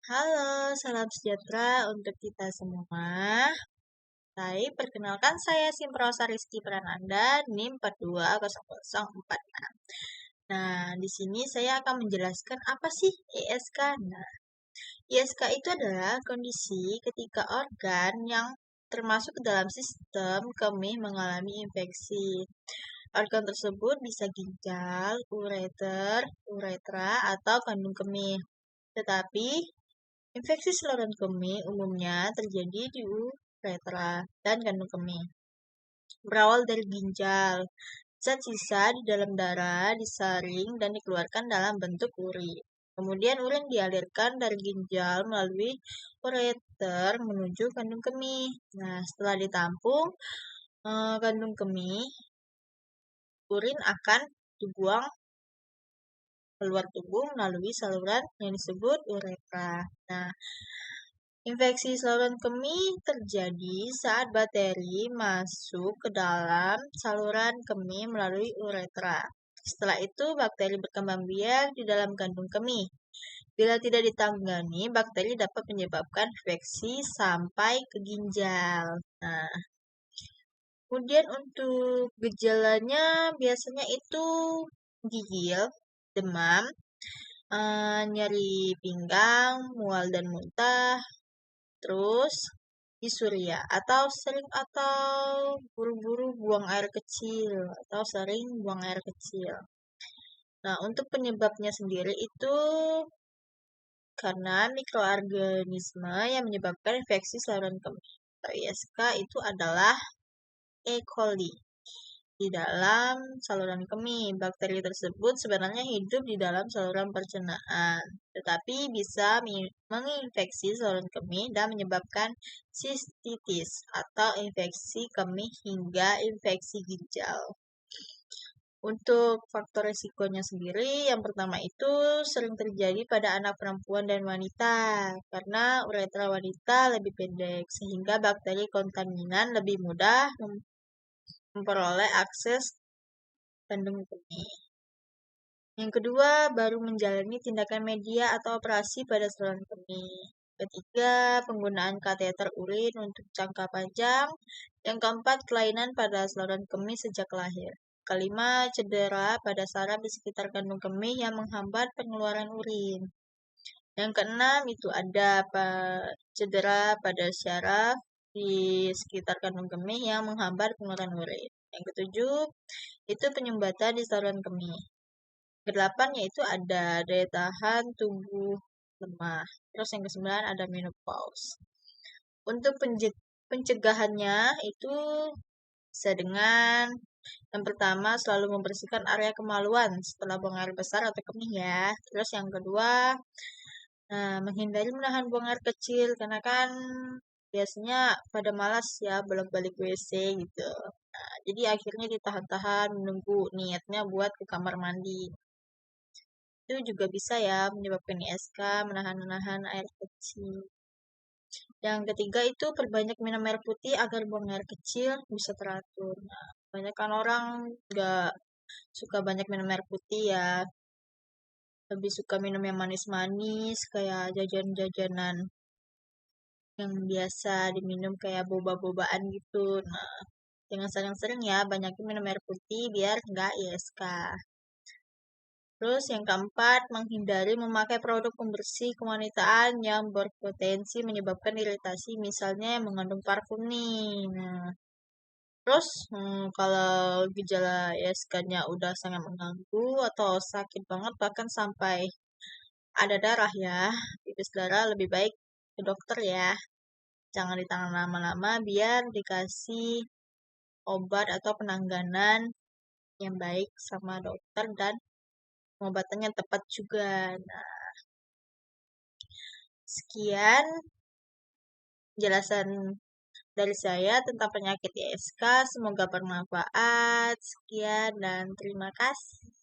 Halo, salam sejahtera untuk kita semua. Baik, perkenalkan saya Simprosa Rizky Prananda, NIM 420046. Nah, di sini saya akan menjelaskan apa sih ISK. Nah, ISK itu adalah kondisi ketika organ yang termasuk ke dalam sistem kemih mengalami infeksi. Organ tersebut bisa ginjal, uretra, atau kandung kemih. Tetapi infeksi saluran kemih umumnya terjadi di uretra dan kandung kemih. Berawal dari ginjal, zat sisa di dalam darah disaring dan dikeluarkan dalam bentuk urin. Kemudian urin dialirkan dari ginjal melalui ureter menuju kandung kemih. Nah, setelah ditampung kandung kemih, urin akan dibuang keluar tubuh melalui saluran yang disebut uretra. Nah, infeksi saluran kemih terjadi saat bakteri masuk ke dalam saluran kemih melalui uretra. Setelah itu, bakteri berkembang biak di dalam kandung kemih. Bila tidak ditangani, bakteri dapat menyebabkan infeksi sampai ke ginjal. Nah, kemudian untuk gejalanya biasanya itu gigil, demam, nyeri pinggang, mual dan muntah, terus disuria atau buru-buru buang air kecil atau sering buang air kecil. Nah, untuk penyebabnya sendiri itu karena mikroorganisme yang menyebabkan infeksi saluran kemih atau ISK itu adalah E. coli di dalam saluran kemih. Bakteri tersebut sebenarnya hidup di dalam saluran pencernaan, tetapi bisa menginfeksi saluran kemih dan menyebabkan sistitis atau infeksi kemih hingga infeksi ginjal. Untuk faktor risikonya sendiri, yang pertama itu sering terjadi pada anak perempuan dan wanita, karena uretra wanita lebih pendek, sehingga bakteri kontaminan lebih mudah memperoleh akses kandung kemih. Yang kedua, baru menjalani tindakan media atau operasi pada saluran kemih. Ketiga, penggunaan kateter urin untuk jangka panjang. Yang keempat, kelainan pada saluran kemih sejak lahir. Kelima, cedera pada saraf di sekitar kandung kemih yang menghambat pengeluaran urin. Yang keenam, itu ada cedera pada syaraf di sekitar kandung kemih yang menghambat pengeluaran urin. Yang ketujuh, itu penyumbatan di saluran kemih. Kedelapan yaitu ada daya tahan tubuh lemah. Terus yang kesembilan ada menopause. Untuk pencegahannya itu bisa dengan yang pertama selalu membersihkan area kemaluan setelah buang air besar atau kemih ya. Terus yang kedua menghindari menahan buang air kecil karena kan biasanya pada malas ya bolak-balik WC gitu. Nah, jadi akhirnya ditahan-tahan menunggu niatnya buat ke kamar mandi. Itu juga bisa ya menyebabkan ISK, menahan-nahan air kecil. Yang ketiga itu perbanyak minum air putih agar buang air kecil bisa teratur. Nah, kebanyakan orang nggak suka banyak minum air putih ya. Lebih suka minum yang manis-manis, kayak jajan-jajanan yang biasa diminum kayak boba-bobaan gitu. Nah, jangan sering-sering ya, banyakin minum air putih biar nggak ISK. Terus yang keempat, menghindari memakai produk pembersih kewanitaan yang berpotensi menyebabkan iritasi, misalnya yang mengandung parfum nih. Nah, terus kalau gejala ISK-nya udah sangat mengganggu atau sakit banget bahkan sampai ada darah ya, pipis darah, lebih baik ke dokter ya. Jangan ditahan lama-lama biar dikasih obat atau penanganan yang baik sama dokter dan pengobatannya tepat juga. Nah, sekian jelasan dari saya tentang penyakit ISK. Semoga bermanfaat. Sekian dan terima kasih.